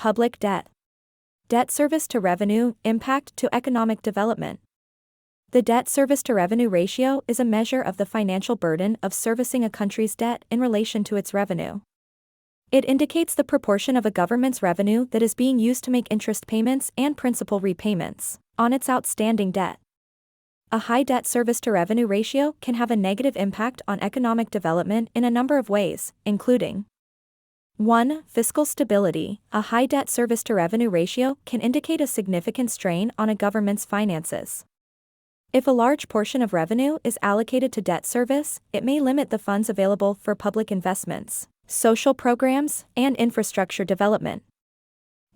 Public debt. Debt service to revenue, impact to economic development. The debt service to revenue ratio is a measure of the financial burden of servicing a country's debt in relation to its revenue. It indicates the proportion of a government's revenue that is being used to make interest payments and principal repayments on its outstanding debt. A high debt service to revenue ratio can have a negative impact on economic development in a number of ways, including 1. Fiscal stability. A high debt service to revenue ratio can indicate a significant strain on a government's finances. If a large portion of revenue is allocated to debt service, it may limit the funds available for public investments, social programs, and infrastructure development.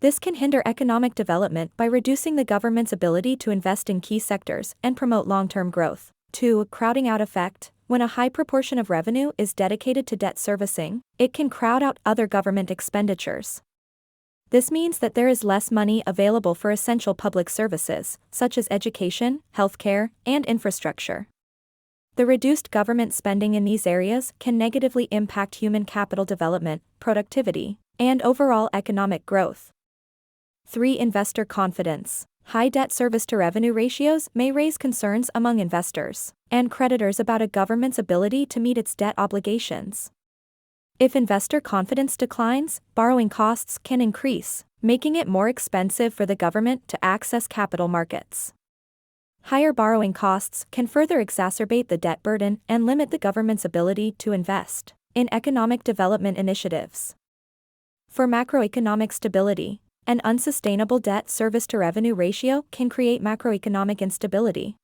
This can hinder economic development by reducing the government's ability to invest in key sectors and promote long-term growth. 2. Crowding out effect. When a high proportion of revenue is dedicated to debt servicing, it can crowd out other government expenditures. This means that there is less money available for essential public services, such as education, healthcare, and infrastructure. The reduced government spending in these areas can negatively impact human capital development, productivity, and overall economic growth. 3. Investor confidence. High debt service to revenue ratios may raise concerns among investors and creditors about a government's ability to meet its debt obligations. If investor confidence declines, borrowing costs can increase, making it more expensive for the government to access capital markets. Higher borrowing costs can further exacerbate the debt burden and limit the government's ability to invest in economic development initiatives. For macroeconomic stability, an unsustainable debt service to revenue ratio can create macroeconomic instability.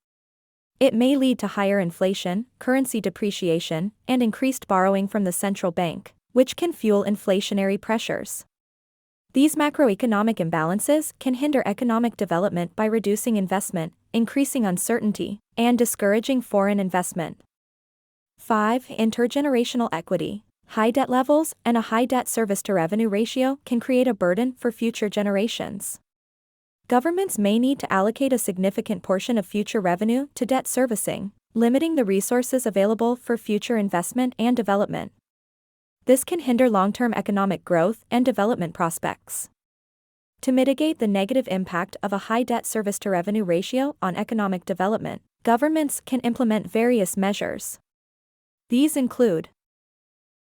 It may lead to higher inflation, currency depreciation, and increased borrowing from the central bank, which can fuel inflationary pressures. These macroeconomic imbalances can hinder economic development by reducing investment, increasing uncertainty, and discouraging foreign investment. 5. Intergenerational equity. High debt levels and a high debt service to revenue ratio can create a burden for future generations. Governments may need to allocate a significant portion of future revenue to debt servicing, limiting the resources available for future investment and development. This can hinder long-term economic growth and development prospects. To mitigate the negative impact of a high debt service to revenue ratio on economic development, governments can implement various measures. These include